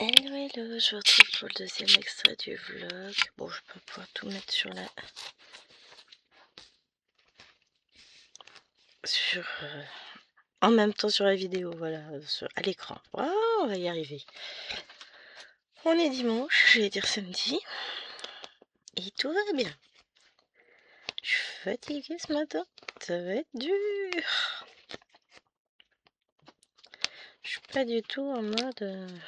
Hello, hello, je vous retrouve pour le deuxième extrait du vlog. Bon, je peux pouvoir tout mettre sur la... en même temps sur la vidéo, voilà, à l'écran. Oh, on va y arriver. On est dimanche, j'allais dire samedi. Et tout va bien. Je suis fatiguée ce matin. Ça va être dur. Je suis pas du tout en mode...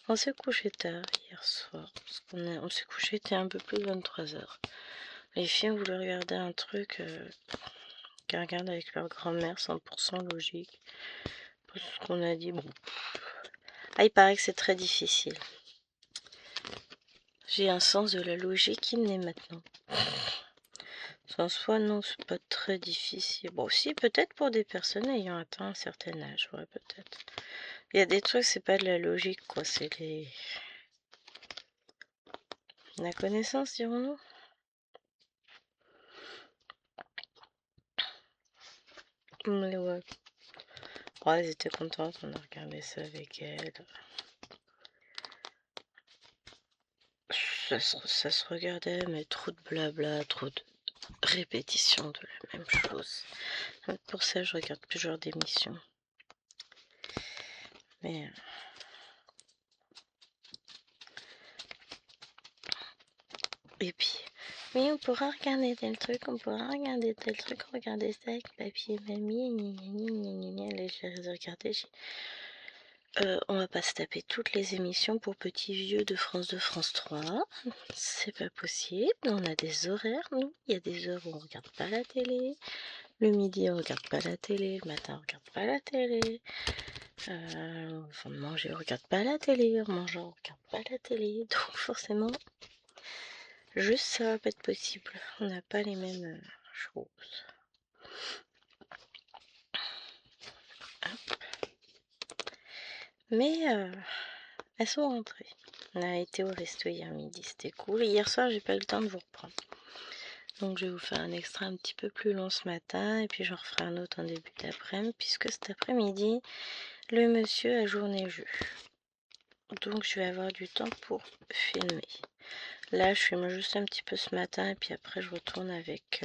On s'est couché tard hier soir. Parce on s'est couché, il était un peu plus de 23h. Les filles ont voulu regarder un truc... qu'elles regardent avec leur grand-mère, 100% logique. Tout ce qu'on a dit, bon. Ah, il paraît que c'est très difficile. J'ai un sens de la logique qui me naît maintenant. Sans soi, non, c'est pas très difficile. Bon, si, peut-être pour des personnes ayant atteint un certain âge, ouais, peut-être. Il y a des trucs, c'est pas de la logique, quoi, c'est la connaissance, dirons-nous. Mais ouais. Oh, elles étaient contentes, on a regardé ça avec elles. Ça se regardait, mais trop de blabla, trop de répétition de la même chose. Pour ça, je regarde plus ce genre d'émissions. Mais... Et puis, oui, on pourra regarder tel truc, on pourra regarder tel truc, regarder ça avec papy et mamie, là, je les ai regardés, on va pas se taper toutes les émissions pour petits vieux de France 2, France 3, c'est pas possible, on a des horaires, nous, il y a des heures où on regarde pas la télé, le midi on regarde pas la télé, le matin on regarde pas la télé, avant de manger on regarde pas la télé, en mangeant on regarde pas la télé, donc forcément... Juste ça va pas être possible. On n'a pas les mêmes choses. Hop. Mais elles sont rentrées. On a été au resto hier midi, c'était cool. Hier soir, j'ai pas eu le temps de vous reprendre. Donc je vais vous faire un extrait un petit peu plus long ce matin. Et puis j'en referai un autre en début d'après-midi. Puisque cet après-midi, le monsieur a journée jeu. Donc je vais avoir du temps pour filmer. Là, je filme juste un petit peu ce matin. Et puis après, je retourne avec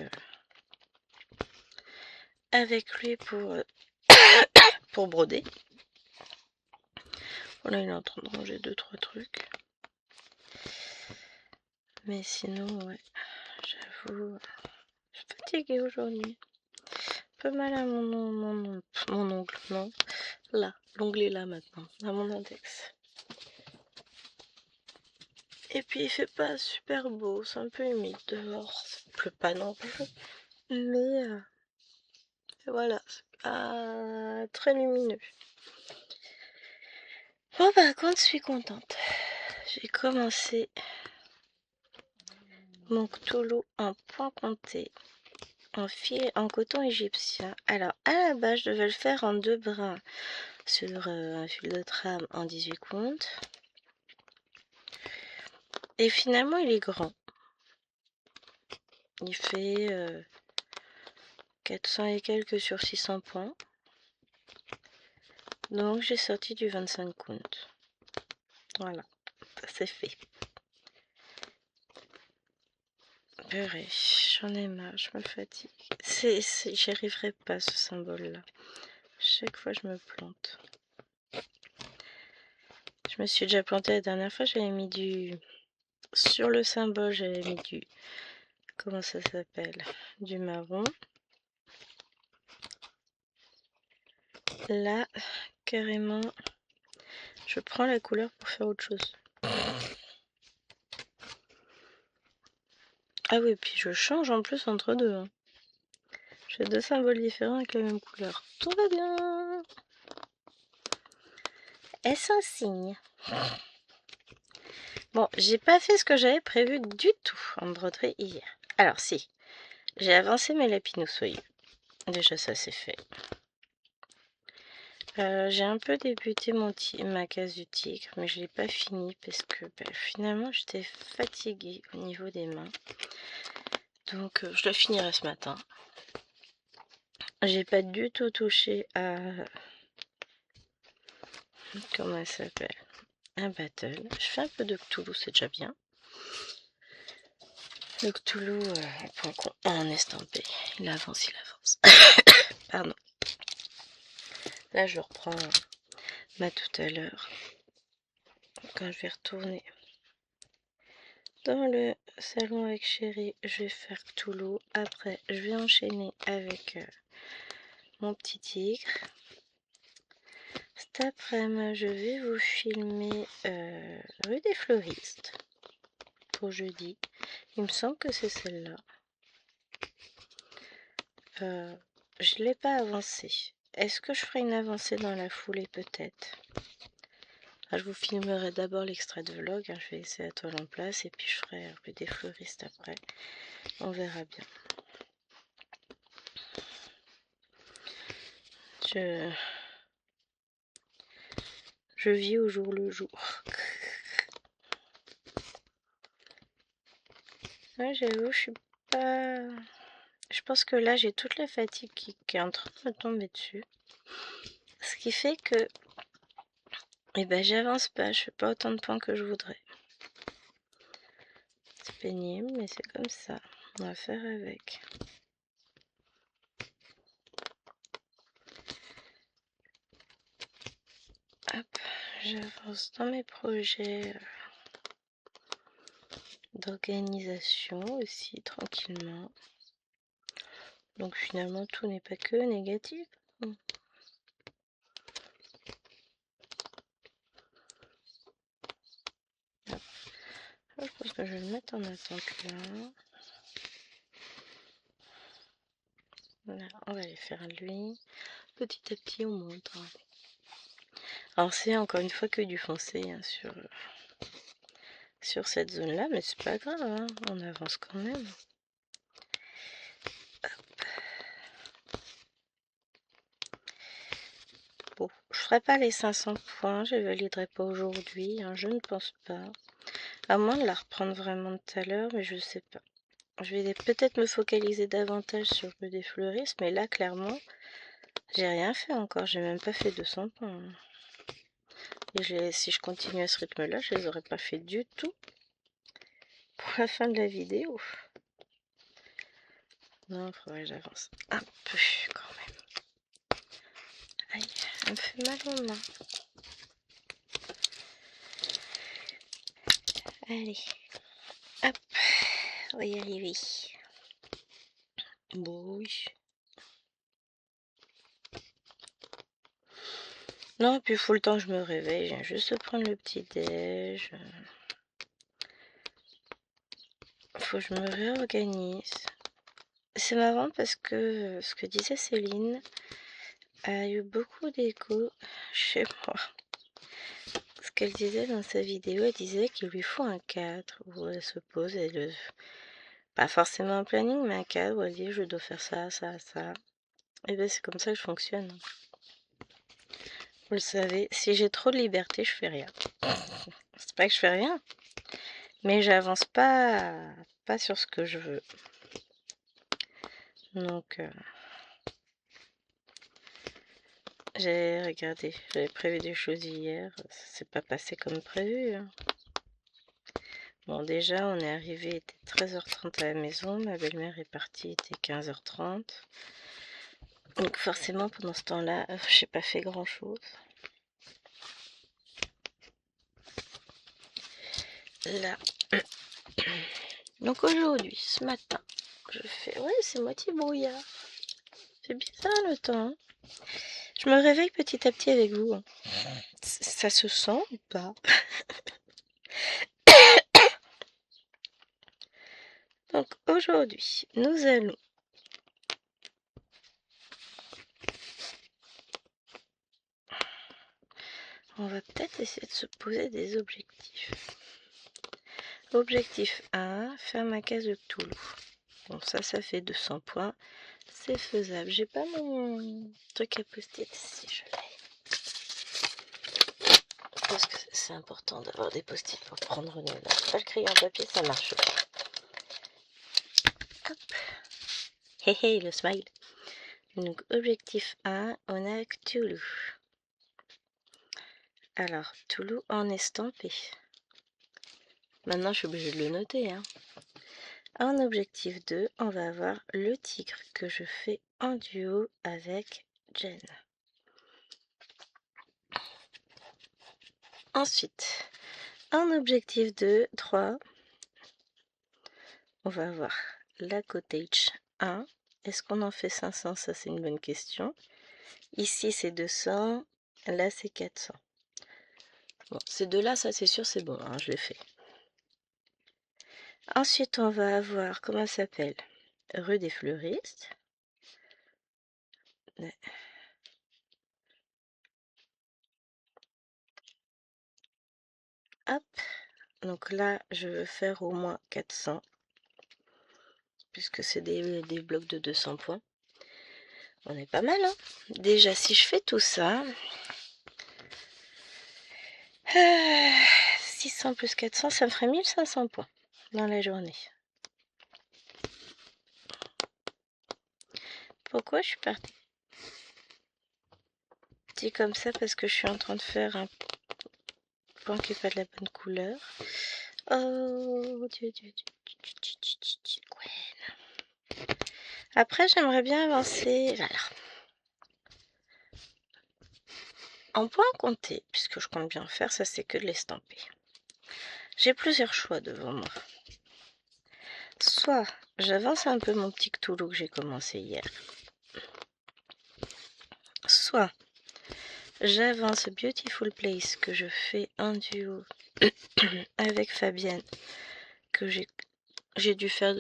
lui pour broder. Voilà, il est en train de ranger 2-3 trucs. Mais sinon, ouais, j'avoue, je suis fatiguée aujourd'hui. Un peu mal à mon ongle, non. Là, l'ongle est là maintenant, à mon index. Et puis il fait pas super beau, c'est un peu humide dehors. Ça pleut pas non plus. Mais voilà, très lumineux. Bon, par contre, je suis contente. J'ai commencé mon Cthulhu en point compté. En coton égyptien. Alors, à la base, je devais le faire en 2 brins sur un fil de trame en 18 comptes. Et finalement, il est grand. Il fait 400 et quelques sur 600 points. Donc, j'ai sorti du 25 comptes. Voilà, ça c'est fait. Purée, j'en ai marre, je me fatigue. J'y arriverai pas, ce symbole-là. Chaque fois, je me plante. Je me suis déjà plantée la dernière fois, j'avais mis du... Sur le symbole, j'avais mis du... Comment ça s'appelle? Du marron. Là, carrément, je prends la couleur pour faire autre chose. Ah oui, puis je change en plus entre deux. Hein. J'ai 2 symboles différents avec la même couleur. Tout va bien. Est-ce un signe? Bon, j'ai pas fait ce que j'avais prévu du tout en broderie hier. Alors si, j'ai avancé mes lapinous soyeux. Déjà ça c'est fait. J'ai un peu débuté ma case du tigre, mais je l'ai pas fini parce que finalement j'étais fatiguée au niveau des mains. Donc je la finirai ce matin. J'ai pas du tout touché à... Comment elle s'appelle? un battle. Je fais un peu de Cthulhu, c'est déjà bien. Le Cthulhu en estampé. Il avance, il avance. Pardon. Là, je reprends ma tout à l'heure. Quand je vais retourner dans le salon avec Chéri, je vais faire Cthulhu. Après, je vais enchaîner avec mon petit tigre. Cet après-midi, je vais vous filmer rue des Fleuristes pour jeudi. Il me semble que c'est celle-là. Je ne l'ai pas avancée. Est-ce que je ferai une avancée dans la foulée peut-être? Je vous filmerai d'abord l'extrait de vlog. Je vais laisser la toile en place et puis je ferai rue des Fleuristes après. On verra bien. Je vis au jour le jour. Ouais, j'avoue, je suis pas... Je pense que là, j'ai toute la fatigue qui est en train de me tomber dessus. Ce qui fait que... Eh ben, j'avance pas, je fais pas autant de points que je voudrais. C'est pénible, mais c'est comme ça. On va faire avec. Hop, j'avance dans mes projets d'organisation aussi, tranquillement. Donc finalement, tout n'est pas que négatif. Je pense que je vais le mettre en attente là. Voilà, on va aller faire lui. Petit à petit, on monte. Alors c'est encore une fois que du foncé hein, sur cette zone-là, mais c'est pas grave, hein, on avance quand même. Hop. Bon, je ferai pas les 500 points, je validerai pas aujourd'hui, hein, je ne pense pas. À moins de la reprendre vraiment tout à l'heure, mais je sais pas. Je vais peut-être me focaliser davantage sur le des fleuristes, mais là, clairement, j'ai rien fait encore, j'ai même pas fait 200 points. Et si je continue à ce rythme-là, je les aurais pas fait du tout pour la fin de la vidéo. Non, il faudrait que j'avance un peu quand même. Aïe, ça me fait mal aux mains. Allez, hop, on va y arriver. Bon, oui. Non, puis il faut le temps que je me réveille. Je viens juste de prendre le petit déj. Faut que je me réorganise. C'est marrant parce que ce que disait Céline a eu beaucoup d'écho chez moi. Ce qu'elle disait dans sa vidéo, elle disait qu'il lui faut un cadre où elle se pose et pas forcément un planning, mais un cadre où elle dit je dois faire ça, ça, ça. Et bien c'est comme ça que je fonctionne. Vous le savez, si j'ai trop de liberté, je fais rien. C'est pas que je fais rien, mais j'avance pas sur ce que je veux. Donc j'avais prévu des choses hier, ça s'est pas passé comme prévu. Hein. Bon, déjà, on est arrivé, il était 13h30 à la maison, ma belle-mère est partie, il était 15h30. Donc forcément, pendant ce temps-là, j'ai pas fait grand-chose. Là. Donc aujourd'hui, ce matin, je fais... Ouais, c'est moitié brouillard. C'est bizarre le temps. Hein. Je me réveille petit à petit avec vous. Hein. Ça se sent ou pas? Donc aujourd'hui, nous allons on va peut-être essayer de se poser des objectifs. Objectif 1, faire ma case de Cthulhu. Bon, ça fait 200 points. C'est faisable. J'ai pas mon truc à post-it si je l'ai. Parce que c'est important d'avoir des post-it pour prendre une note. Pas le crayon papier, ça marche pas. Hop. Hé hé, le smile. Donc, objectif 1, on a Cthulhu. Alors, Toulouse en estampé. Maintenant, je suis obligée de le noter, hein. En objectif 2, on va avoir le tigre que je fais en duo avec Jen. Ensuite, en objectif 2, 3, on va avoir la cottage 1. Est-ce qu'on en fait 500? Ça, c'est une bonne question. Ici, c'est 200. Là, c'est 400. Bon, ces deux-là, ça, c'est sûr, c'est bon, hein, je l'ai fait. Ensuite, on va avoir, comment ça s'appelle? Rue des Fleuristes. Hop. Donc là, je veux faire au moins 400. Puisque c'est des blocs de 200 points. On est pas mal, hein? Déjà, si je fais tout ça... 600 plus 400, ça me ferait 1500 points dans la journée. Pourquoi je suis partie comme ça? Parce que je suis en train de faire un point qui n'est pas de la bonne couleur. Oh, Dieu. Gwen. Après, j'aimerais bien avancer. Voilà. En point compté, puisque je compte bien faire, ça c'est que de l'estamper. J'ai plusieurs choix devant moi. Soit j'avance un peu mon petit Cthulhu que j'ai commencé hier. Soit j'avance Beautiful Place que je fais en duo avec Fabienne, que j'ai dû faire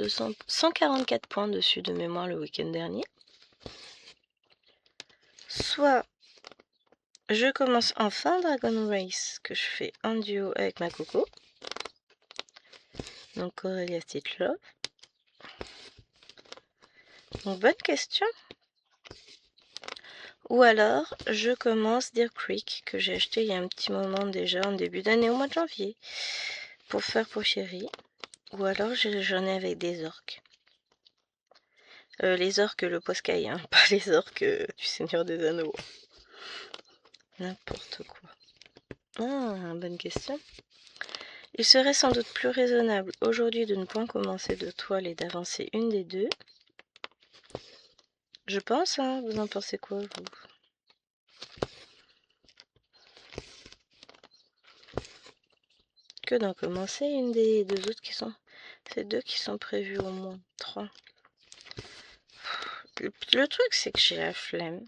144 points dessus de mémoire le week-end dernier. Soit je commence enfin Dragon Race que je fais en duo avec ma coco. Donc Aurélia Stitlove. Donc bonne question. Ou alors je commence Deer Creek que j'ai acheté il y a un petit moment déjà en début d'année au mois de janvier pour faire pour chérie. Ou alors j'en ai avec des orques. Les orques le Poscaï, hein, pas les orques du Seigneur des Anneaux. N'importe quoi. Ah, bonne question. Il serait sans doute plus raisonnable aujourd'hui de ne point commencer de toile et d'avancer une des deux. Je pense, hein, vous en pensez quoi, vous? Que d'en commencer une des deux autres qui sont... C'est deux qui sont prévus au moins. 3. Le truc, c'est que j'ai la flemme.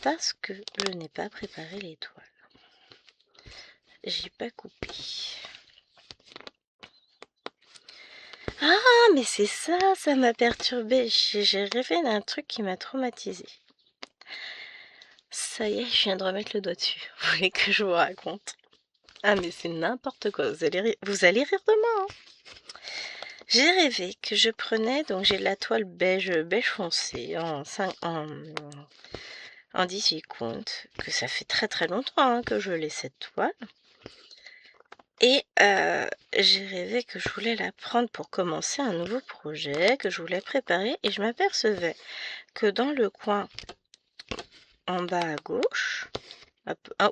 Parce que je n'ai pas préparé les toiles. J'ai pas coupé. Ah, mais c'est ça, ça m'a perturbée. J'ai rêvé d'un truc qui m'a traumatisée. Ça y est, je viens de remettre le doigt dessus. Vous voulez que je vous raconte? Ah, mais c'est n'importe quoi. Vous allez rire de moi, hein. J'ai rêvé que je prenais, donc j'ai de la toile beige foncé en 18 comptes, que ça fait très très longtemps hein, que je l'ai cette toile. Et j'ai rêvé que je voulais la prendre pour commencer un nouveau projet, que je voulais préparer, et je m'apercevais que dans le coin en bas à gauche,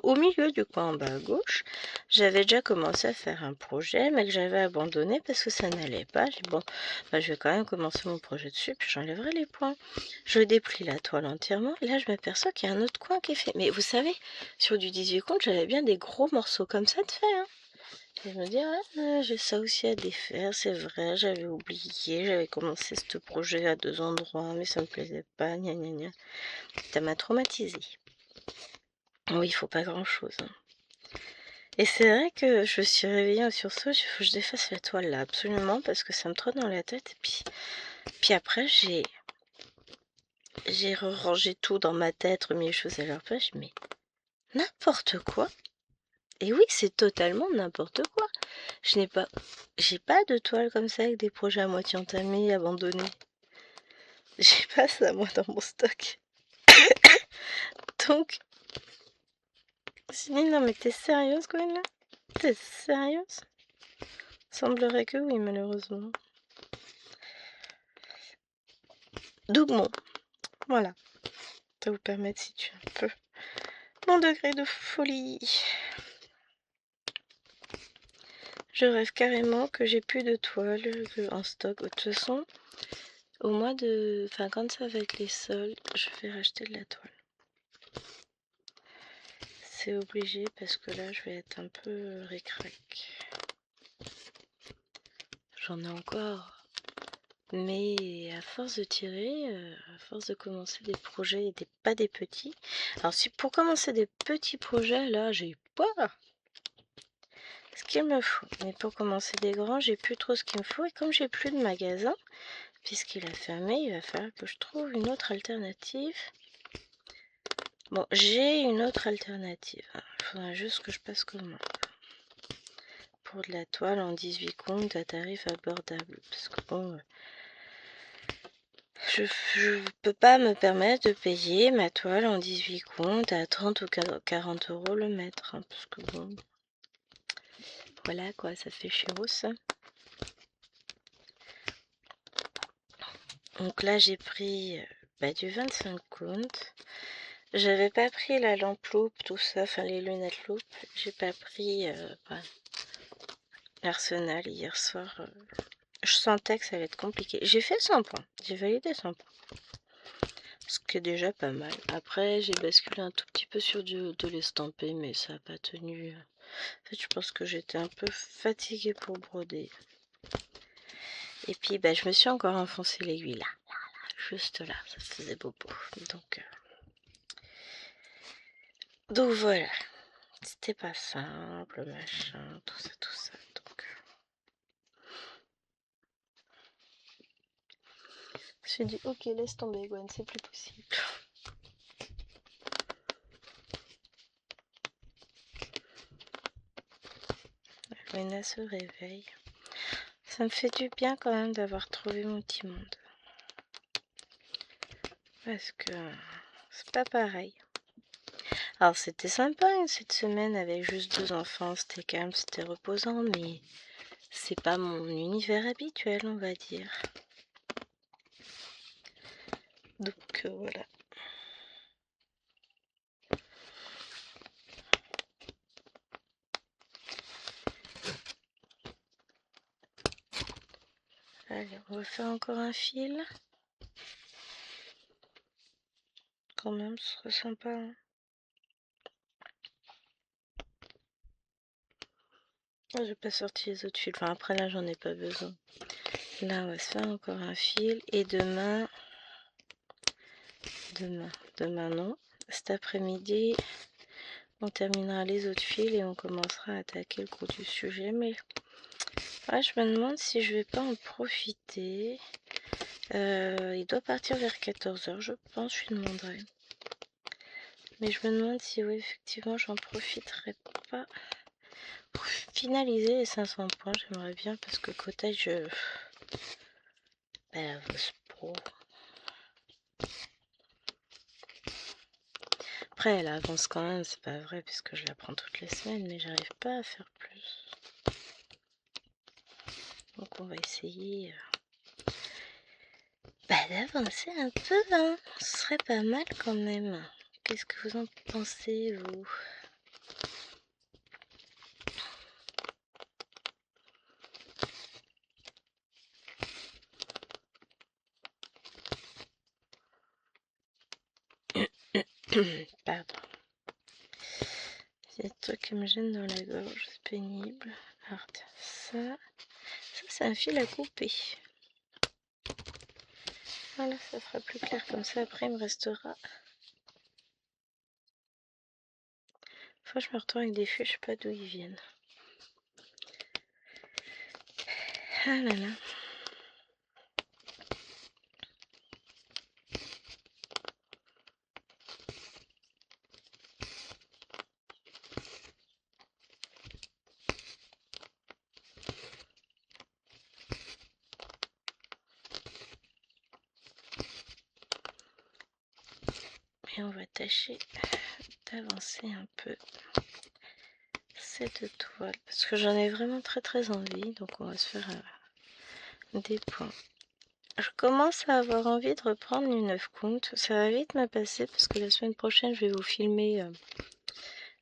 au milieu du coin en bas à gauche, j'avais déjà commencé à faire un projet, mais que j'avais abandonné parce que ça n'allait pas. J'ai dit bon, bah, je vais quand même commencer mon projet dessus, puis j'enlèverai les points. Je déplie la toile entièrement, et là je m'aperçois qu'il y a un autre coin qui est fait. Mais vous savez, sur du 18 comptes, j'avais bien des gros morceaux comme ça de fait, hein. Et je me dis, ouais, j'ai ça aussi à défaire, c'est vrai, j'avais oublié, j'avais commencé ce projet à 2 endroits, mais ça me plaisait pas, gna gna gna. Ça m'a traumatisée. Oui, il faut pas grand chose. Hein. Et c'est vrai que je me suis réveillée en sursaut, il faut que je défasse la toile là, absolument, parce que ça me trotte dans la tête. Et puis après, j'ai rangé tout dans ma tête, remis les choses à leur place, mais n'importe quoi. Et oui, c'est totalement n'importe quoi. J'ai pas de toile comme ça avec des projets à moitié entamés, abandonnés. J'ai pas ça moi dans mon stock. Donc, non mais t'es sérieuse Gwen là? T'es sérieuse? Semblerait que oui malheureusement. Dougmont. Voilà. Ça vous permet de situer un peu second degré de folie. Je rêve carrément que j'ai plus de toile en stock. De toute façon, au mois de... Enfin, quand ça va être les soldes, je vais racheter de la toile. C'est obligé parce que là, je vais être un peu ric-rac. J'en ai encore. Mais à force de tirer, à force de commencer des projets et pas des petits. Alors si pour commencer des petits projets, là j'ai pas ce qu'il me faut. Mais pour commencer des grands, j'ai plus trop ce qu'il me faut. Et comme j'ai plus de magasin, puisqu'il a fermé, il va falloir que je trouve une autre alternative. Bon, j'ai une autre alternative. Il faudra juste que je passe commande. Pour de la toile en 18 comptes à tarif abordable. Parce que bon... Je peux pas me permettre de payer ma toile en 18 comptes à 30 ou 40 euros le mètre. Hein, parce que bon, voilà quoi, ça fait chéros ça. Donc là j'ai pris du 25 comptes. J'avais pas pris la lampe loupe, tout ça, enfin les lunettes loupe. J'ai pas pris l'arsenal hier soir. Je sentais que ça allait être compliqué. J'ai fait 100 points, j'ai validé 100 points. Ce qui est déjà pas mal. Après, j'ai basculé un tout petit peu sur de l'estampé, mais ça n'a pas tenu. En fait, je pense que j'étais un peu fatiguée pour broder. Et puis, je me suis encore enfoncé l'aiguille là, juste là, ça faisait bobo. Donc voilà. C'était pas simple, machin, tout ça, tout ça. Donc, je me suis dit, ok, laisse tomber, Gwen, c'est plus possible. Gwen se réveille. Ça me fait du bien quand même d'avoir trouvé mon petit monde. Parce que c'est pas pareil. Alors c'était sympa cette semaine avec juste 2 enfants, c'était calme, c'était reposant, mais c'est pas mon univers habituel, on va dire. Donc voilà. Allez, on va faire encore un fil. Quand même, ce serait sympa. Hein. Oh, j'ai pas sorti les autres fils. Enfin, après là, j'en ai pas besoin. Là, on va se faire encore un fil. Et demain non. Cet après-midi, on terminera les autres fils et on commencera à attaquer le gros du sujet. Mais ouais, je me demande si je vais pas en profiter. Il doit partir vers 14 h, je pense, je lui demanderai. Mais je me demande si oui, effectivement, j'en profiterai pas pour finaliser les 500 points. J'aimerais bien parce que cottage, la Vos Pro. Après, elle avance quand même, c'est pas vrai, puisque je la prends toutes les semaines, mais j'arrive pas à faire plus. Donc on va essayer d'avancer un peu, hein. Ce serait pas mal quand même. Qu'est-ce que vous en pensez, vous? Pardon. Il y a des trucs qui me gênent dans la gorge, c'est pénible. Alors, ça c'est un fil à couper. Voilà, ça sera plus clair comme ça. Après, il me restera. Fois, je me retrouve avec des fils, je sais pas d'où ils viennent. Ah là là. Et on va tâcher d'avancer un peu cette toile parce que j'en ai vraiment très envie, donc on va se faire des points. Je commence à avoir envie de reprendre les 9 comptes. Ça va vite me passer parce que la semaine prochaine je vais vous filmer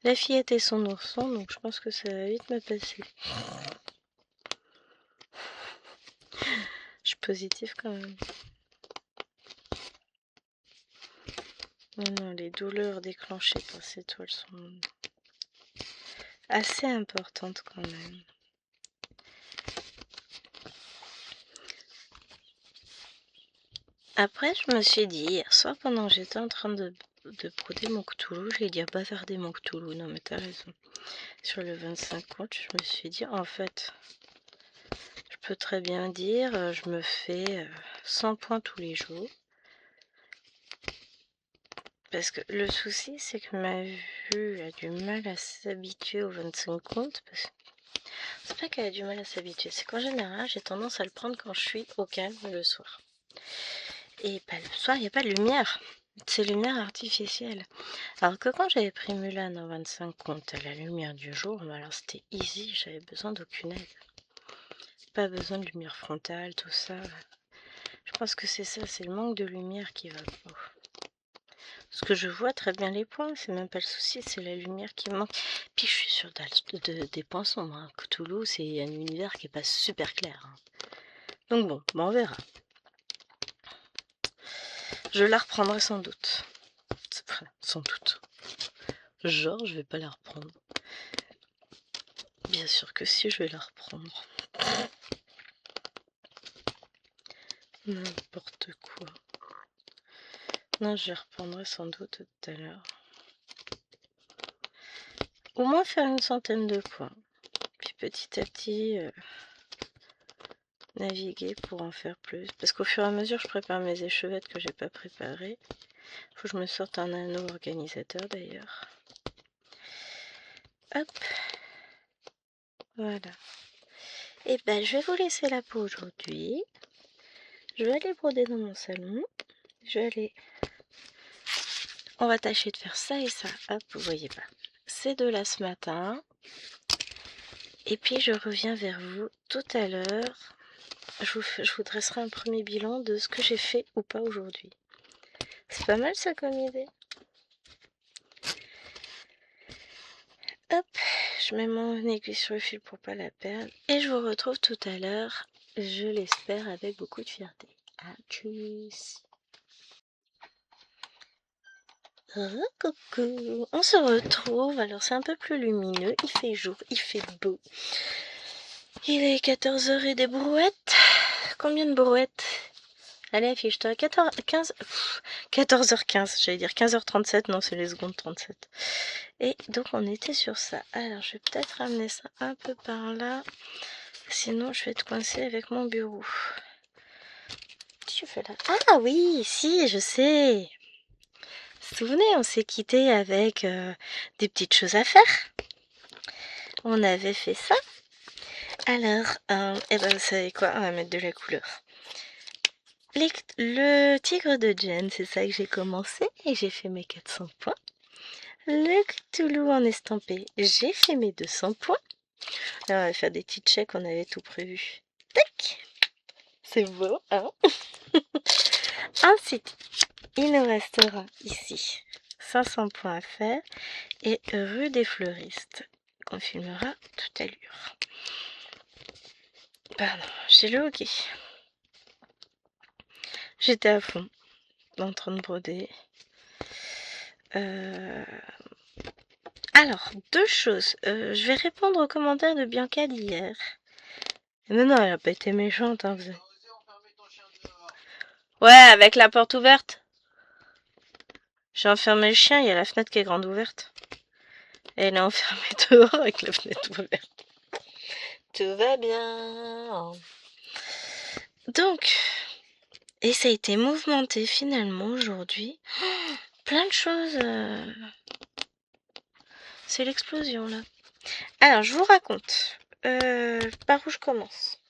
La fillette et son ourson, donc je pense que ça va vite me passer. Je suis positive quand même. Non, les douleurs déclenchées par ces toiles sont assez importantes quand même. Après, je me suis dit, hier soir, pendant que j'étais en train de broder mon Cthulhu, j'ai dit, bavarder mon Cthulhu. Non, mais t'as raison. Sur le 25 comptes, je me suis dit, en fait, je peux très bien dire, je me fais 100 points tous les jours. Parce que le souci, c'est que ma vue a du mal à s'habituer aux 25 comptes. C'est pas qu'elle a du mal à s'habituer, c'est qu'en général, j'ai tendance à le prendre quand je suis au calme le soir. Et bah, le soir, il n'y a pas de lumière. C'est lumière artificielle. Alors que quand j'avais pris Mulan en 25 comptes à la lumière du jour, bah alors c'était easy, j'avais besoin d'aucune aide. Pas besoin de lumière frontale, tout ça. Je pense que c'est ça, c'est le manque de lumière qui va pas. Parce que je vois très bien les points, c'est même pas le souci, c'est la lumière qui me manque. Puis je suis sûre des points sombres. Hein. Cthulhu, c'est un univers qui est pas super clair. Hein. Donc bon, on verra. Je la reprendrai sans doute. Enfin, sans doute. Genre, je vais pas la reprendre. Bien sûr que si, je vais la reprendre. N'importe quoi. Non, je les reprendrai sans doute tout à l'heure. Au moins faire une centaine de points. Puis petit à petit, naviguer pour en faire plus. Parce qu'au fur et à mesure, je prépare mes échevettes que j'ai pas préparées. Faut que je me sorte un anneau organisateur d'ailleurs. Hop. Voilà. Et ben, je vais vous laisser là pour aujourd'hui. Je vais aller broder dans mon salon. Je vais aller... On va tâcher de faire ça et ça. Hop, vous voyez pas. Ces deux-là ce matin. Et puis je reviens vers vous tout à l'heure. Je vous dresserai un premier bilan de ce que j'ai fait ou pas aujourd'hui. C'est pas mal ça comme idée. Hop, je mets mon aiguille sur le fil pour pas la perdre. Et je vous retrouve tout à l'heure, je l'espère, avec beaucoup de fierté. À tchuss. Coucou, on se retrouve, alors c'est un peu plus lumineux, il fait jour, il fait beau. Il est 14h et des brouettes. Combien de brouettes? Allez, affiche-toi. 14h15, j'allais dire 15h37, non, c'est les secondes 37. Et donc, on était sur ça. Alors, je vais peut-être ramener ça un peu par là. Sinon, je vais être coincée avec mon bureau. Tu fais là? Ah oui, si, je sais. Vous vous souvenez, on s'est quitté avec des petites choses à faire. On avait fait ça. Alors, eh ben, vous savez quoi? On va mettre de la couleur. Le tigre de Jen, c'est ça que j'ai commencé et j'ai fait mes 400 points. Le Cthulhu en estampé, j'ai fait mes 200 points. Là, on va faire des petits checks, on avait tout prévu. Tac! C'est beau, hein? Ensuite, il nous restera ici 500 points à faire et rue des fleuristes qu'on filmera tout à l'heure. Pardon, j'ai le hockey. J'étais à fond, en train de broder. Alors, deux choses. Je vais répondre aux commentaires de Bianca d'hier. Non, elle a pas été méchante. Hein, ouais, avec la porte ouverte. J'ai enfermé le chien, il y a la fenêtre qui est grande ouverte. Et elle est enfermée dehors avec la fenêtre ouverte. Tout va bien. Donc, et ça a été mouvementé finalement aujourd'hui. Oh, plein de choses. C'est l'explosion là. Alors, je vous raconte. Par où je commence?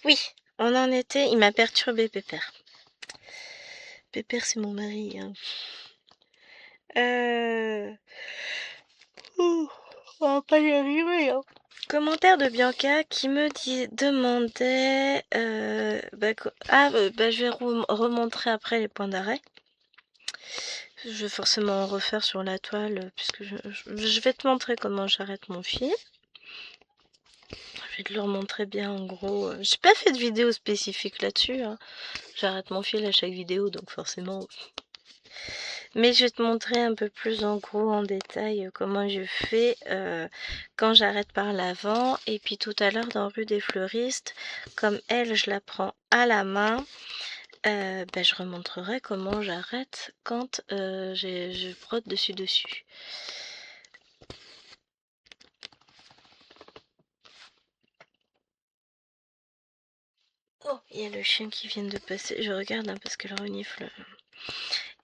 Oui, on en était. Il m'a perturbé, Pépère. Pépère, c'est mon mari. Hein. On va pas y arriver. Hein. Commentaire de Bianca qui me demandait. Je vais remontrer après les points d'arrêt. je vais forcément en refaire sur la toile, puisque je vais te montrer comment j'arrête mon fil. Je vais te le remontrer bien en gros. J'ai pas fait de vidéo spécifique là-dessus, hein. J'arrête mon fil à chaque vidéo, donc forcément. Mais je vais te montrer un peu plus en gros, en détail, comment je fais quand j'arrête par l'avant. Et puis tout à l'heure dans Rue des Fleuristes, comme elle, je la prends à la main, je remontrerai comment j'arrête quand je brode dessus. Oh, il y a le chien qui vient de passer. Je regarde parce qu'elle renifle.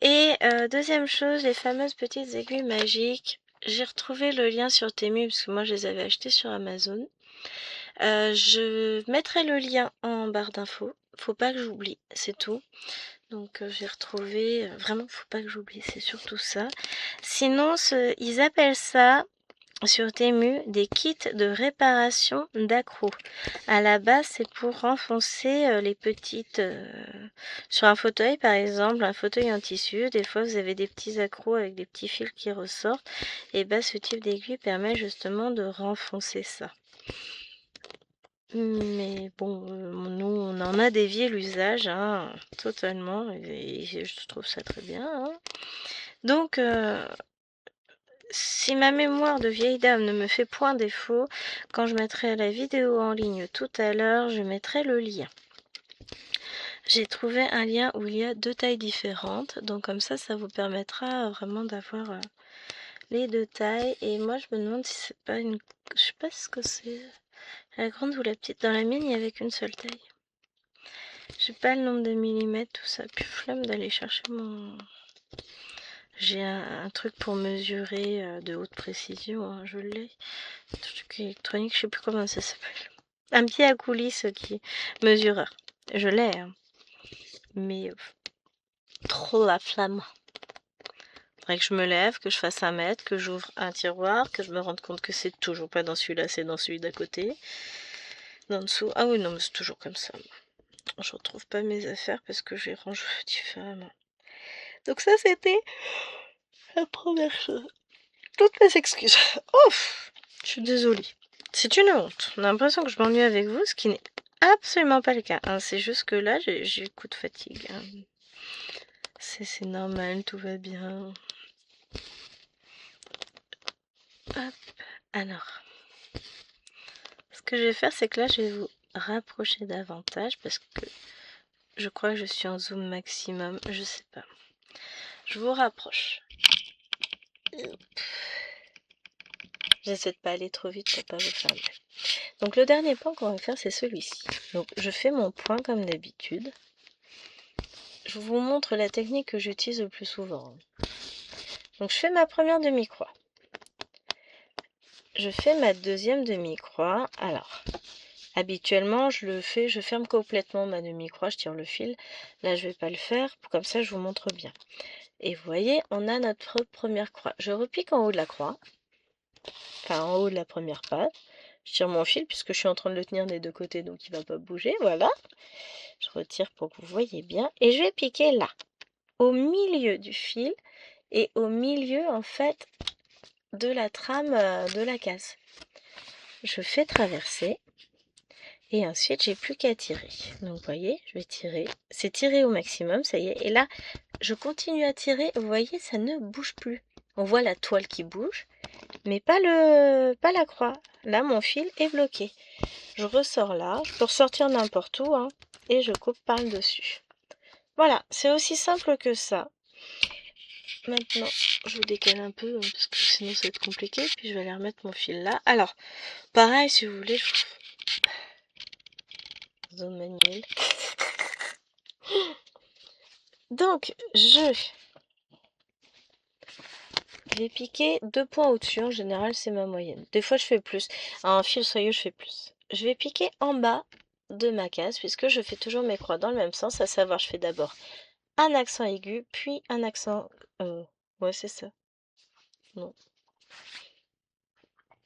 Et deuxième chose, les fameuses petites aiguilles magiques. J'ai retrouvé le lien sur Temu parce que moi je les avais achetées sur Amazon. Je mettrai le lien en barre d'infos. Faut pas que j'oublie, c'est tout. Donc j'ai retrouvé, vraiment faut pas que j'oublie, c'est surtout ça. Sinon, ils appellent ça sur Temu des kits de réparation d'accros. À la base, c'est pour renfoncer les petites... sur un fauteuil par exemple, un fauteuil en tissu, des fois vous avez des petits accros avec des petits fils qui ressortent. Et ce type d'aiguille permet justement de renfoncer ça. Mais bon, nous on en a dévié l'usage, hein, totalement, et je trouve ça très bien, hein. Donc, si ma mémoire de vieille dame ne me fait point défaut, quand je mettrai la vidéo en ligne tout à l'heure, je mettrai le lien. J'ai trouvé un lien où il y a 2 tailles différentes, donc comme ça vous permettra vraiment d'avoir les 2 tailles. Et moi je me demande si c'est pas une... Je sais pas ce que c'est... La grande ou la petite. Dans la mienne, il n'y avait qu'une seule taille. Je sais pas le nombre de millimètres, tout ça. Puis flemme d'aller chercher mon... J'ai un truc pour mesurer de haute précision, hein, je l'ai. Truc électronique, je sais plus comment ça s'appelle. Un pied à coulisses qui mesureur. Je l'ai, hein. Mais trop la flamme. Faudrait que je me lève, que je fasse 1 mètre, que j'ouvre un tiroir, que je me rende compte que c'est toujours pas dans celui-là, c'est dans celui d'à côté. Dans dessous. Ah oui, non, mais c'est toujours comme ça. Je retrouve pas mes affaires parce que je les range différemment. Donc ça, c'était la première chose. Toutes mes excuses. Ouf, je suis désolée. C'est une honte. On a l'impression que je m'ennuie avec vous, ce qui n'est absolument pas le cas, hein. C'est juste que là, j'ai le coup de fatigue, hein. C'est normal, tout va bien. Hop, alors. Ce que je vais faire, c'est que là, je vais vous rapprocher davantage parce que je crois que je suis en zoom maximum. Je sais pas. Je vous rapproche. J'essaie de pas aller trop vite pour pas vous faire mal. Donc le dernier point qu'on va faire, c'est celui-ci. Donc je fais mon point comme d'habitude. Je vous montre la technique que j'utilise le plus souvent. Donc je fais ma première demi-croix. Je fais ma deuxième demi-croix. Alors, habituellement, je ferme complètement ma demi-croix, je tire le fil. Là, je vais pas le faire, comme ça, je vous montre bien. Et vous voyez, on a notre première croix. Je repique en haut de la croix, enfin en haut de la première patte. Je tire mon fil puisque je suis en train de le tenir des 2 côtés, donc il va pas bouger, voilà. Je retire pour que vous voyez bien. Et je vais piquer là, au milieu du fil et au milieu, en fait, de la trame de la case. Je fais traverser. Et ensuite, j'ai plus qu'à tirer. Donc, vous voyez, je vais tirer. C'est tiré au maximum, ça y est. Et là, je continue à tirer. Vous voyez, ça ne bouge plus. On voit la toile qui bouge, mais pas la croix. Là, mon fil est bloqué. Je ressors là. Je peux ressortir n'importe où, hein, et je coupe par le dessus. Voilà, c'est aussi simple que ça. Maintenant, je vous décale un peu, parce que sinon ça va être compliqué. Puis je vais aller remettre mon fil là. Alors, pareil, si vous voulez, zone manuelle. Donc, je vais piquer 2 points au-dessus. En général, c'est ma moyenne. Des fois, je fais plus. En fil soyeux, je fais plus. Je vais piquer en bas de ma case, puisque je fais toujours mes croix dans le même sens. À savoir, je fais d'abord un accent aigu, puis un accent... ouais, c'est ça. Non.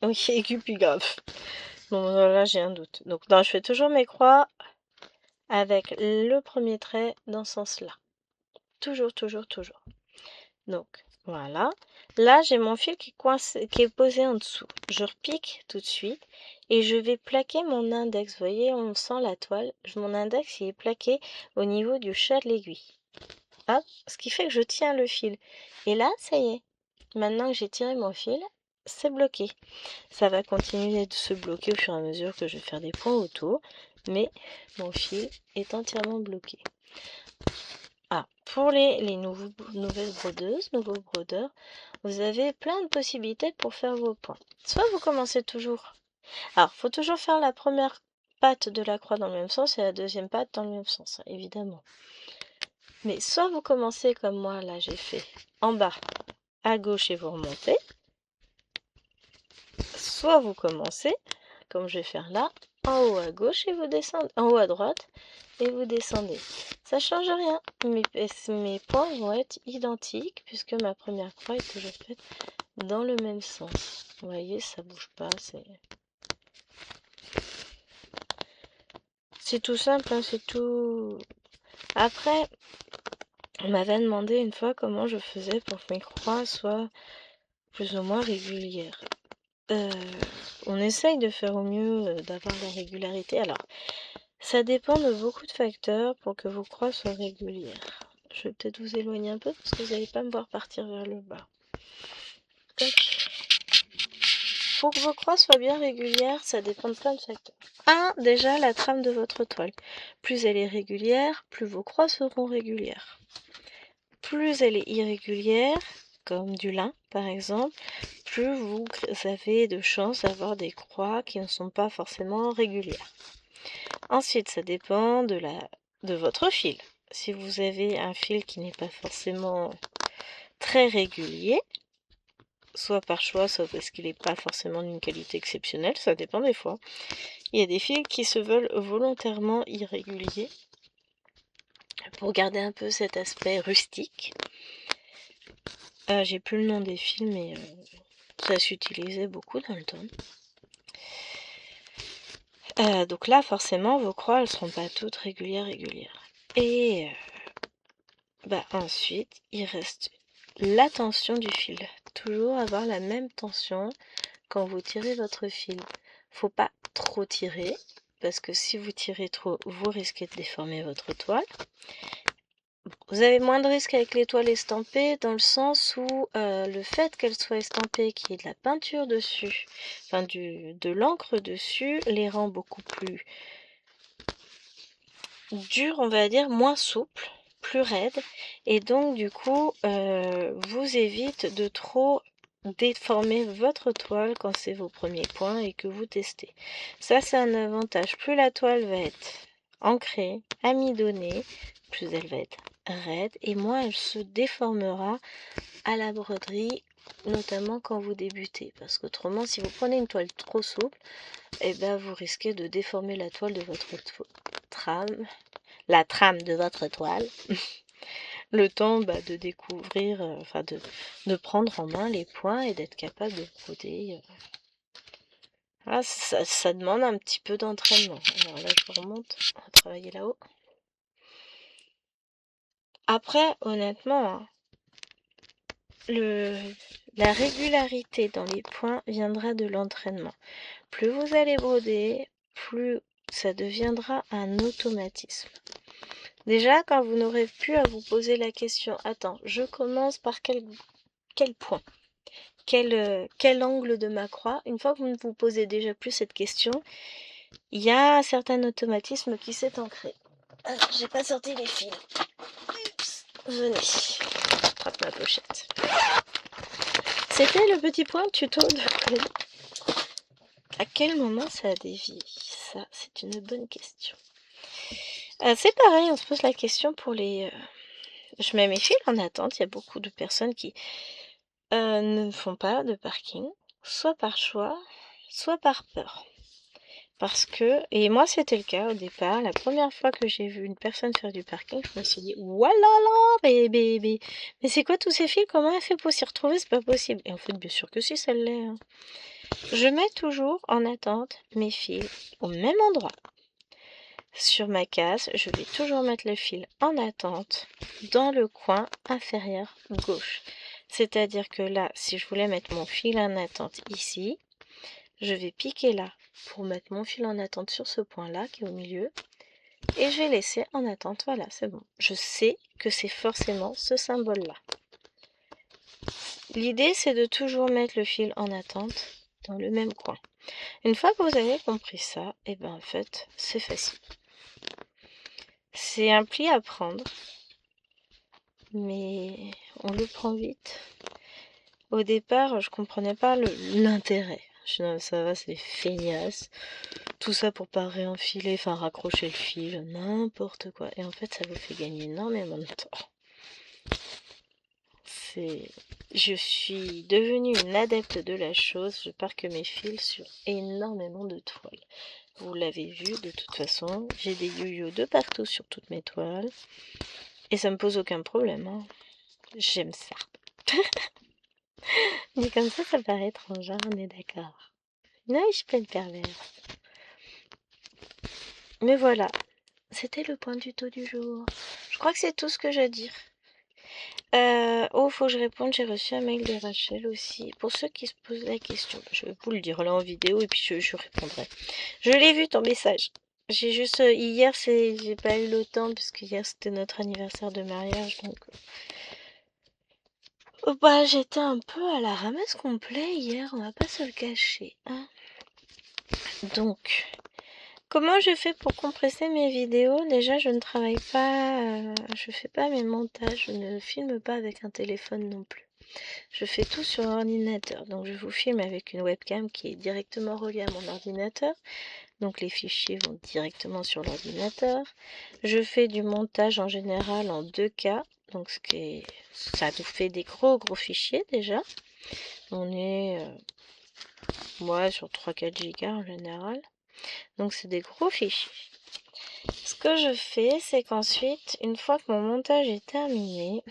Oui, aigu, puis grave. Bon, là, j'ai un doute. Donc, non, je fais toujours mes croix avec le premier trait dans ce sens-là. Toujours, toujours, toujours. Donc, voilà. Là, j'ai mon fil qui est posé en dessous. Je repique tout de suite et je vais plaquer mon index. Vous voyez, on sent la toile. Mon index, il est plaqué au niveau du chat de l'aiguille. Hop, ce qui fait que je tiens le fil. Et là, ça y est. Maintenant que j'ai tiré mon fil, c'est bloqué. Ça va continuer de se bloquer au fur et à mesure que je vais faire des points autour. Mais mon fil est entièrement bloqué. Ah, pour les nouvelles brodeuses, nouveaux brodeurs, vous avez plein de possibilités pour faire vos points. Soit vous commencez toujours. Alors, il faut toujours faire la première patte de la croix dans le même sens et la deuxième patte dans le même sens, évidemment. Mais soit vous commencez comme moi, là j'ai fait en bas à gauche et vous remontez. Soit vous commencez, comme je vais faire là, en haut à gauche et vous descendez, en haut à droite et vous descendez. Ça change rien. Mes points vont être identiques puisque ma première croix est toujours faite dans le même sens. Vous voyez, ça bouge pas. C'est tout simple, hein, c'est tout. Après, on m'avait demandé une fois comment je faisais pour que mes croix soient plus ou moins régulières. On essaye de faire au mieux d'avoir la régularité. Alors, ça dépend de beaucoup de facteurs pour que vos croix soient régulières. Je vais peut-être vous éloigner un peu parce que vous n'allez pas me voir partir vers le bas. Tac. Pour que vos croix soient bien régulières, ça dépend de plein de facteurs. Déjà, la trame de votre toile. Plus elle est régulière, plus vos croix seront régulières. Plus elle est irrégulière, comme du lin par exemple, plus vous avez de chances d'avoir des croix qui ne sont pas forcément régulières. Ensuite, ça dépend de votre fil. Si vous avez un fil qui n'est pas forcément très régulier, soit par choix, soit parce qu'il n'est pas forcément d'une qualité exceptionnelle, ça dépend des fois. Il y a des fils qui se veulent volontairement irréguliers pour garder un peu cet aspect rustique. J'ai plus le nom des fils, mais ça s'utilisait beaucoup dans le temps. Donc là, forcément, vos croix, elles seront pas toutes régulières. Et ensuite, il reste la tension du fil. Toujours avoir la même tension quand vous tirez votre fil. Faut pas trop tirer, parce que si vous tirez trop, vous risquez de déformer votre toile. Vous avez moins de risques avec les toiles estampées, dans le sens où le fait qu'elles soient estampées, qu'il y ait de la peinture dessus, enfin de l'encre dessus, les rend beaucoup plus dures, on va dire, moins souples, plus raides, et donc du coup vous évite de trop déformer votre toile quand c'est vos premiers points et que vous testez. Ça, c'est un avantage. Plus la toile va être ancrée, amidonnée, plus elle va être raide et moins elle se déformera à la broderie, notamment quand vous débutez, parce qu'autrement, si vous prenez une toile trop souple, vous risquez de déformer la toile de votre trame, la trame de votre toile. Le temps de découvrir, de prendre en main les points et d'être capable de broder. Voilà, ça demande un petit peu d'entraînement. Alors là, je remonte, on va travailler là-haut. Après, honnêtement, la régularité dans les points viendra de l'entraînement. Plus vous allez broder, plus ça deviendra un automatisme. Déjà, quand vous n'aurez plus à vous poser la question, attends, je commence par quel point, quel angle de ma croix, une fois que vous ne vous posez déjà plus cette question, il y a un certain automatisme qui s'est ancré. Alors, j'ai pas sorti les fils. Oups, venez, j'attrape ma pochette. C'était le petit point tuto de à quel moment ça a dévié? Ça, c'est une bonne question. C'est pareil, on se pose la question pour les... Je mets mes fils en attente. Il y a beaucoup de personnes qui ne font pas de parking, soit par choix, soit par peur. Parce que, et moi c'était le cas au départ, la première fois que j'ai vu une personne faire du parking, je me suis dit, voilà mais c'est quoi tous ces fils? Comment elle fait pour s'y retrouver? C'est pas possible. Et en fait, bien sûr que si, ça l'est. Hein. Je mets toujours en attente mes fils au même endroit. sur ma case, je vais toujours mettre le fil en attente dans le coin inférieur gauche. C'est-à-dire que là, si je voulais mettre mon fil en attente ici, je vais piquer là pour mettre mon fil en attente sur ce point-là qui est au milieu. Et je vais laisser en attente, voilà, c'est bon. Je sais que c'est forcément ce symbole-là. L'idée, c'est de toujours mettre le fil en attente dans le même coin. Une fois que vous avez compris ça, et ben en fait, c'est facile. C'est un pli à prendre, mais on le prend vite. Au départ, je comprenais pas l'intérêt. Je dis non, ça va, c'est des feignasses. Tout ça pour pas réenfiler, enfin raccrocher le fil, n'importe quoi. Et en fait, ça vous fait gagner énormément de temps. Je suis devenue une adepte de la chose. Je parque mes fils sur énormément de toiles. Vous l'avez vu, de toute façon, j'ai des yo-yo de partout sur toutes mes toiles. Et ça me pose aucun problème. Hein. J'aime ça. Mais comme ça paraît étrange, hein, on est d'accord. Non, je suis pas une perverse. Mais voilà, c'était le point tuto du jour. Je crois que c'est tout ce que j'ai à dire. Oh, faut que je réponde, j'ai reçu un mail de Rachel aussi. Pour ceux qui se posent la question, je vais vous le dire là en vidéo et puis je répondrai. Je l'ai vu ton message. J'ai juste, hier, j'ai pas eu le temps parce que hier c'était notre anniversaire de mariage, donc... bah, j'étais un peu à la ramasse complet hier, on va pas se le cacher, hein. Donc... Comment je fais pour compresser mes vidéos? Déjà, je ne travaille pas, je fais pas mes montages, je ne filme pas avec un téléphone non plus. Je fais tout sur ordinateur, donc je vous filme avec une webcam qui est directement reliée à mon ordinateur. Donc les fichiers vont directement sur l'ordinateur. Je fais du montage en général en 2K, donc ça nous fait des gros fichiers déjà. On est, moi, sur 3-4 gigas en général. Donc c'est des gros fichiers. Ce que je fais, c'est qu'ensuite, une fois que mon montage est terminé,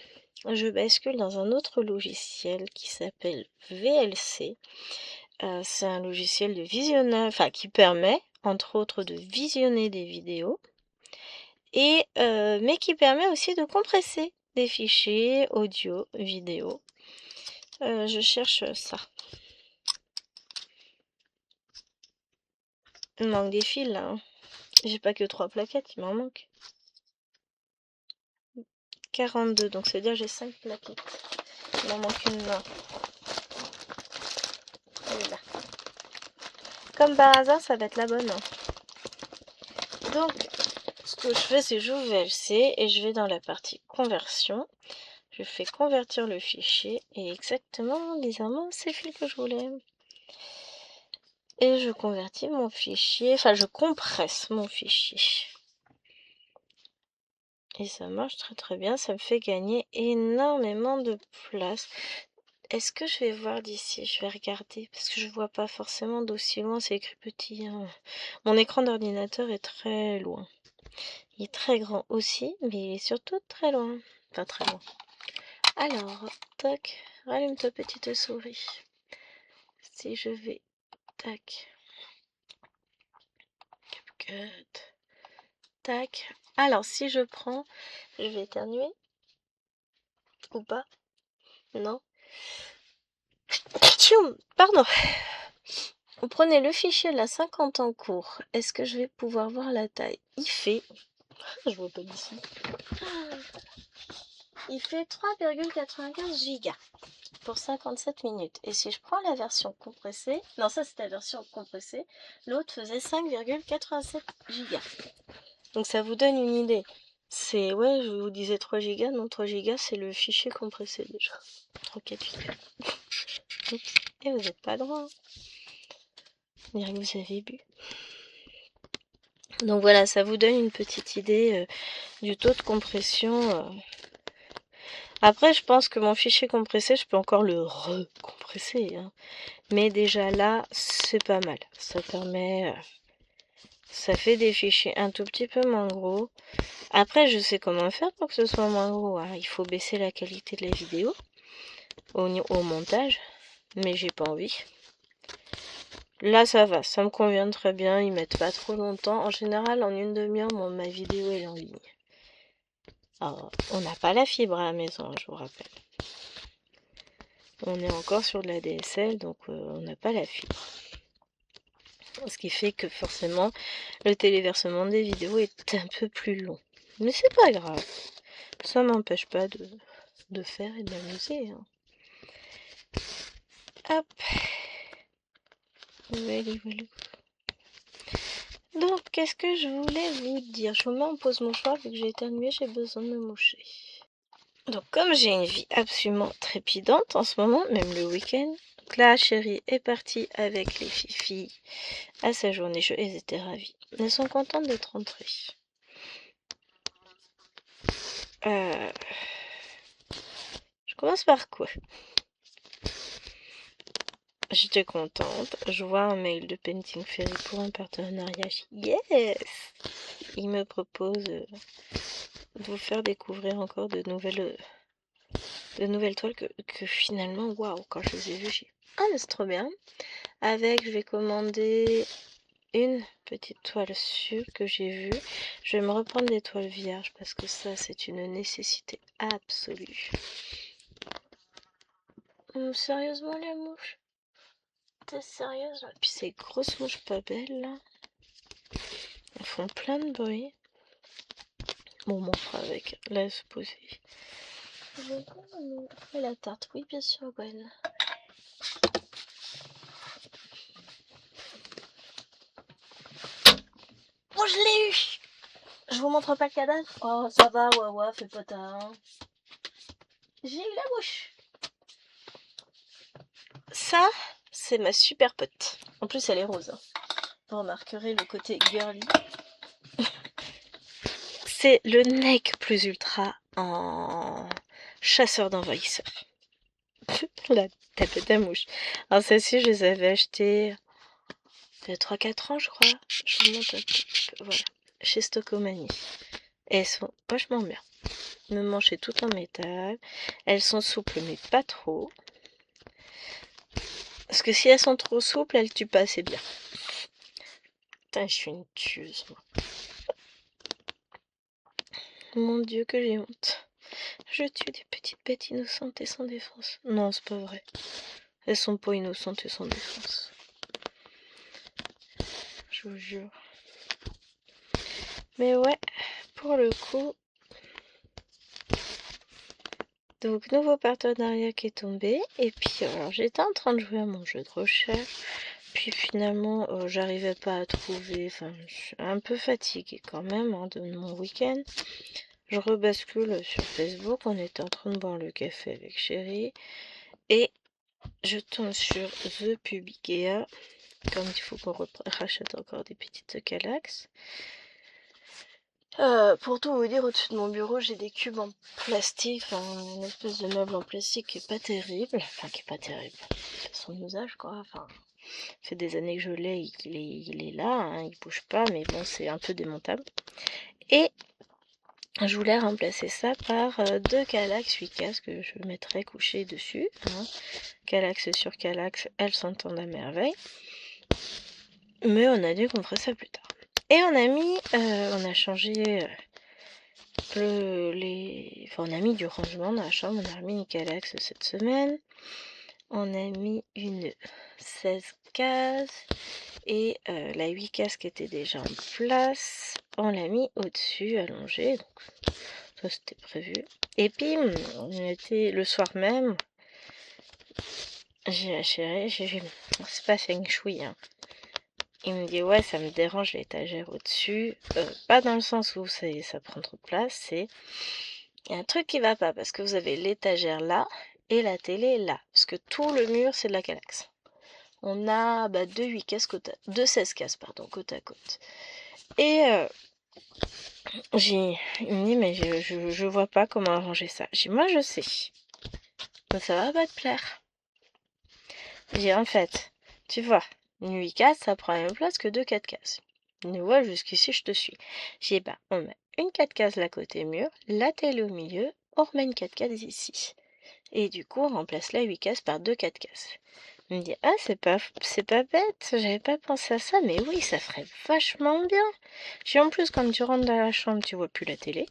je bascule dans un autre logiciel qui s'appelle VLC. C'est un logiciel de visionnage, enfin qui permet, entre autres, de visionner des vidéos, mais qui permet aussi de compresser des fichiers audio, vidéo. Je cherche ça. Il manque des fils là. Hein. J'ai pas que 3 plaquettes, il m'en manque. 42, donc c'est à dire j'ai 5 plaquettes. Il m'en manque une là. Elle est là. Comme par hasard, ça va être la bonne. Hein. Donc, ce que je fais, c'est j'ouvre VLC et je vais dans la partie conversion. Je fais convertir le fichier et exactement, bizarrement, c'est le fil que je voulais. Et je convertis mon fichier, enfin je compresse mon fichier. Et ça marche très bien, ça me fait gagner énormément de place. Est-ce que je vais voir d'ici? Je vais regarder parce que je vois pas forcément d'aussi loin, c'est écrit petit. Hein. Mon écran d'ordinateur est très loin. Il est très grand aussi, mais il est surtout très loin. Enfin très loin. Alors, tac, rallume ta petite souris. Si je vais, tac, CapCut, tac. Alors, si je prends, je vais éternuer ou pas? Non. Pardon. Vous prenez le fichier de la 50 en cours. Est-ce que je vais pouvoir voir la taille? Il fait... Je vois pas d'ici. Il fait 3,95 gigas pour 57 minutes. Et si je prends la version compressée... Non, ça c'est la version compressée. L'autre faisait 5,87 gigas. Donc ça vous donne une idée. C'est... Ouais, je vous disais 3 gigas. Non, 3 gigas, c'est le fichier compressé déjà. 348. Oups. Et vous n'êtes pas droit. On dirait que vous avez bu. Donc voilà, ça vous donne une petite idée du taux de compression. Après, je pense que mon fichier compressé, je peux encore le recompresser. Hein. Mais déjà là, c'est pas mal. Ça permet... ça fait des fichiers un tout petit peu moins gros. Après, je sais comment faire pour que ce soit moins gros. Hein. Il faut baisser la qualité de la vidéo au montage. Mais j'ai pas envie. Là, ça va, ça me convient très bien. Ils mettent pas trop longtemps. En général, en une demi-heure, ma vidéo est en ligne. Alors, on n'a pas la fibre à la maison, je vous rappelle. On est encore sur de la DSL, donc on n'a pas la fibre. Ce qui fait que forcément, le téléversement des vidéos est un peu plus long. Mais c'est pas grave. Ça m'empêche pas de faire et de m'amuser. Hein. Hop. Voilà, voilà. Donc, qu'est-ce que je voulais vous dire? Je vous mets en pause mouchoir, vu que j'ai éternué, j'ai besoin de me moucher. Donc, comme j'ai une vie absolument trépidante en ce moment, même le week-end, donc là, chérie est partie avec les filles à sa journée jeu, elles étaient ravies. Elles sont contentes d'être rentrées. Je commence par quoi? J'étais contente. Je vois un mail de Painting Fairy pour un partenariat. Yes! Il me propose de vous faire découvrir encore de nouvelles toiles que finalement, waouh, quand je les ai vues, j'ai ah, mais c'est trop bien. Avec, je vais commander une petite toile sûre que j'ai vue. Je vais me reprendre des toiles vierges parce que ça, c'est une nécessité absolue. Sérieusement, les mouches? T'es sérieuse? Et puis ces grosses mouches pas belles là, elles font plein de bruit. Bon, on m'en fera avec. Laisse poser. Et la tarte, oui, bien sûr, Gwen. Oh, je l'ai eu! Je vous montre pas le cadavre? Oh, ça va, ouais, fais pas ta. Hein. J'ai eu la mouche. Ça, c'est ma super pote. En plus, elle est rose. Hein. Vous remarquerez le côté girly. C'est le neck plus ultra en chasseur d'envahisseurs. La tête de mouche. Alors, celles-ci, je les avais achetées il y a 3-4 ans, je crois. Je vous montre un petit peu. Voilà. Chez Stockomanie. Et elles sont vachement bien. Le manche est tout en métal. Elles sont souples, mais pas trop. Parce que si elles sont trop souples, elles tuent pas assez bien. Putain, je suis une tueuse, moi. Mon Dieu, que j'ai honte. Je tue des petites bêtes innocentes et sans défense. Non, c'est pas vrai. Elles sont pas innocentes et sans défense. Je vous jure. Mais ouais, pour le coup. Donc, nouveau partenariat qui est tombé. Et puis, alors, j'étais en train de jouer à mon jeu de recherche. Puis finalement, j'arrivais pas à trouver. Enfin, je suis un peu fatiguée quand même hein, de mon week-end. Je rebascule sur Facebook. On était en train de boire le café avec Chérie. Et je tombe sur The Pubikea. Comme il faut qu'on rachète encore des petites calax. Pour tout vous dire, au-dessus de mon bureau, j'ai des cubes en plastique, enfin, une espèce de meuble en plastique qui est pas terrible. Enfin, qui est pas terrible. C'est son usage, quoi. Enfin, ça fait des années que je l'ai, il est là, hein, il bouge pas, mais bon, c'est un peu démontable. Et je voulais remplacer ça par deux Calax 8K que je mettrais couchés dessus. Hein. Calax sur Calax, elles s'entendent à merveille. Mais on a dit qu'on ferait ça plus tard. Et on a mis, on a changé on a mis du rangement dans la chambre. On a remis une Calax cette semaine. On a mis une 16 cases. Et la 8 cases qui était déjà en place, on l'a mis au-dessus, allongé. Donc ça c'était prévu. Et puis on était le soir même. J'ai la chérie, c'est pas feng shui. Hein. Il me dit ouais ça me dérange l'étagère au-dessus. Pas dans le sens où ça prend trop de place, c'est il y a un truc qui va pas parce que vous avez l'étagère là et la télé là. Parce que tout le mur c'est de la Calax. On a deux 8 cases deux 16 cases pardon, côte à côte. Et il me dit mais je vois pas comment arranger ça. J'ai moi je sais. Mais ça va pas te plaire. J'ai en fait, tu vois, une 8 cases ça prend la même place que deux 4 cases. Tu vois jusqu'ici je te suis. J'ai on met une 4 cases là côté mur, la télé au milieu, on remet une 4 cases ici. Et du coup on remplace la 8 cases par deux 4 cases. Il me dit, ah, c'est pas bête, j'avais pas pensé à ça, mais oui, ça ferait vachement bien. J'ai en plus, quand tu rentres dans la chambre, tu vois plus la télé.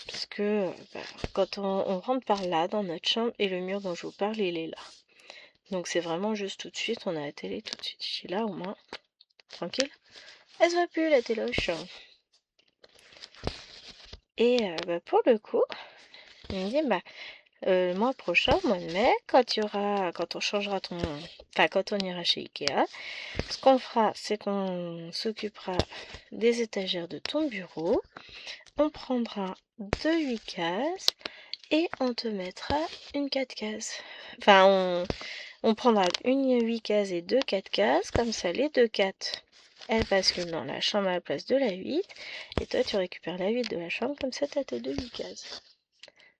Parce que quand on rentre par là, dans notre chambre, et le mur dont je vous parle, il est là. Donc c'est vraiment juste tout de suite, on a la télé tout de suite. Je suis là, au moins, tranquille. Elle se voit plus, la téloche. Et pour le coup, il me dit, le mois prochain, au mois de mai, quand on changera quand on ira chez Ikea, ce qu'on fera, c'est qu'on s'occupera des étagères de ton bureau, on prendra 8 cases et on te mettra une 4 cases. Enfin, on prendra une 8 cases et 4 cases, comme ça les 4, elles basculent dans la chambre à la place de la 8, et toi tu récupères la 8 de la chambre, comme ça t'as tes 8 cases.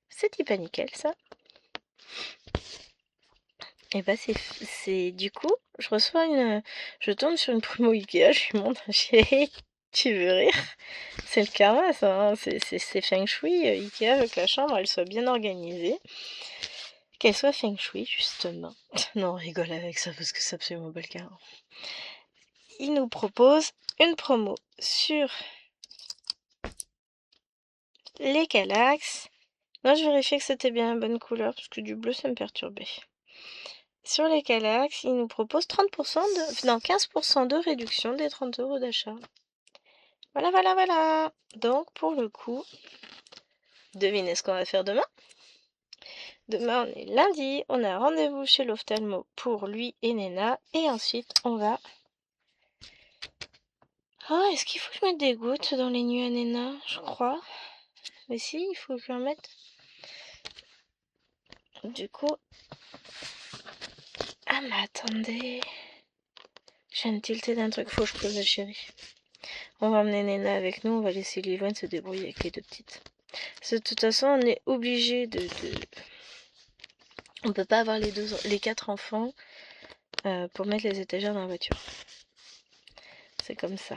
C'est hyper nickel ça. Et c'est du coup, je tombe sur une promo Ikea, je lui montre, chérie, tu veux rire? C'est le karma ça, hein. C'est feng shui, Ikea veut que la chambre elle soit bien organisée, qu'elle soit feng shui justement. Non, on rigole avec ça parce que c'est absolument pas le cas. Il nous propose une promo sur les Kallax. Moi je vérifiais que c'était bien la bonne couleur parce que du bleu ça me perturbait. Sur les Kallax, il nous propose 15% de réduction des 30 € d'achat. Voilà, voilà, voilà. Donc, pour le coup, devinez ce qu'on va faire demain. Demain, on est lundi. On a rendez-vous chez l'ophtalmo pour lui et Nena. Et ensuite, on va... Oh, est-ce qu'il faut que je mette des gouttes dans les nuits à Nena? Je crois. Mais si, il faut que je en mette. Du coup... Ah, mais attendez. Je viens de tilter d'un truc. Faut que je pose la chérie. On va emmener Nena avec nous. On va laisser Liloine se débrouiller avec les 2 petites. De toute façon, on est obligé on peut pas avoir les 4 enfants pour mettre les étagères dans la voiture. C'est comme ça.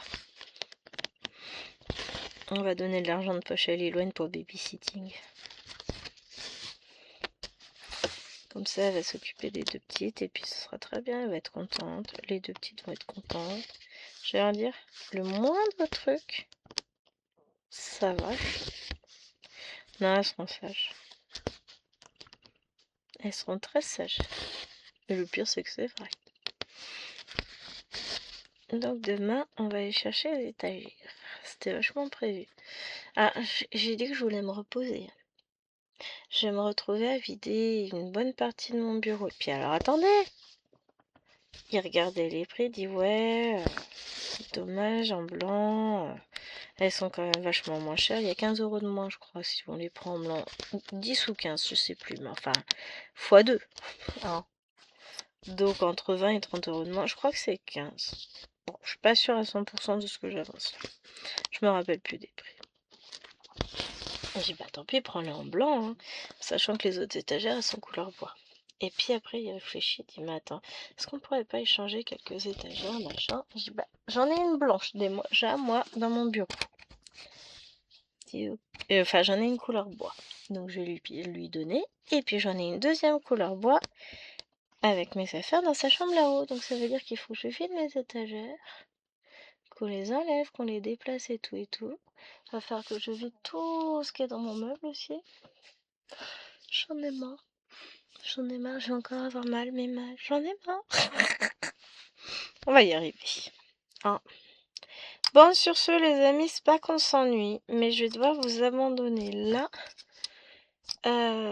On va donner de l'argent de poche à Liloine pour babysitting. Comme ça, elle va s'occuper des 2 petites et puis ce sera très bien. Elle va être contente. Les 2 petites vont être contentes. Je vais leur dire, le moindre truc, ça va. Non, elles seront sages. Elles seront très sages. Et le pire, c'est que c'est vrai. Donc demain, on va aller chercher les étagères. C'était vachement prévu. Ah, j'ai dit que je voulais me reposer. Je vais me retrouver à vider une bonne partie de mon bureau. Et puis alors, attendez! Il regardait les prix, il dit ouais, dommage, en blanc, elles sont quand même vachement moins chères. Il y a 15 € de moins, je crois, si on les prend en blanc. 10 ou 15, je sais plus, mais enfin, x2. Hein. Donc entre 20 et 30 € de moins, je crois que c'est 15. Bon, je suis pas sûre à 100% de ce que j'avance. Je me rappelle plus des prix. J'ai dit, bah tant pis, prends-les en blanc, hein, sachant que les autres étagères, elles sont couleur bois. Et puis après, il réfléchit, il dit, mais attends, est-ce qu'on pourrait pas échanger quelques étagères, machin? J'ai dit, bah, j'en ai une blanche, déjà, moi, dans mon bureau. Enfin, j'en ai une couleur bois, donc je vais lui donner. Et puis j'en ai une deuxième couleur bois avec mes affaires dans sa chambre là-haut. Donc ça veut dire qu'il faut que je vide mes étagères, qu'on les enlève, qu'on les déplace et tout et tout. Il va falloir que je vide tout ce qui est dans mon meuble aussi. J'en ai marre. J'en ai marre, je vais encore avoir mal, mais mal. J'en ai marre. On va y arriver. Hein. Bon, sur ce, les amis, c'est pas qu'on s'ennuie, mais je vais devoir vous abandonner là.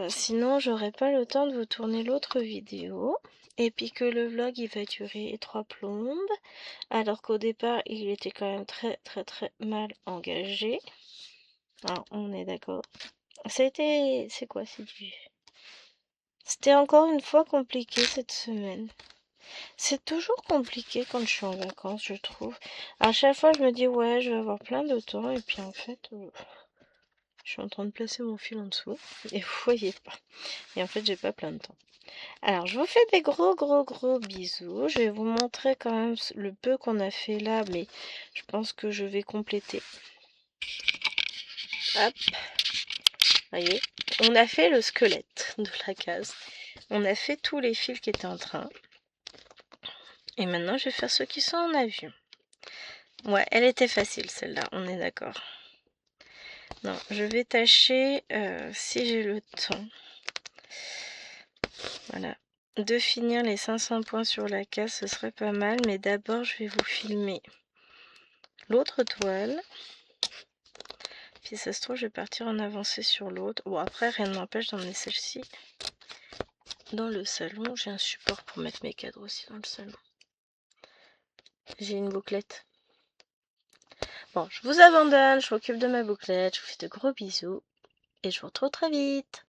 Sinon, j'aurai pas le temps de vous tourner l'autre vidéo. Et puis que le vlog, il va durer 3 plombes. Alors qu'au départ, il était quand même très, très, très mal engagé. Ah, on est d'accord. C'était... C'est quoi? C'était encore une fois compliqué cette semaine. C'est toujours compliqué quand je suis en vacances, je trouve. À chaque fois, je me dis, ouais, je vais avoir plein de temps. Et puis en fait, je suis en train de placer mon fil en dessous. Et vous voyez pas. Et en fait, j'ai pas plein de temps. Alors, je vous fais des gros, gros, gros bisous. Je vais vous montrer quand même le peu qu'on a fait là. Mais je pense que je vais compléter. Hop. Voyez, on a fait le squelette de la case. On a fait tous les fils qui étaient en train. Et maintenant, je vais faire ceux qui sont en avion. Ouais, elle était facile celle-là, on est d'accord. Non, je vais tâcher, si j'ai le temps, voilà, de finir les 500 points sur la case, ce serait pas mal. Mais d'abord, je vais vous filmer l'autre toile. Puis ça se trouve, je vais partir en avancée sur l'autre. Bon, après, rien ne m'empêche d'emmener celle-ci dans le salon. J'ai un support pour mettre mes cadres aussi dans le salon. J'ai une bouclette. Bon, je vous abandonne, je m'occupe de ma bouclette, je vous fais de gros bisous et je vous retrouve très vite.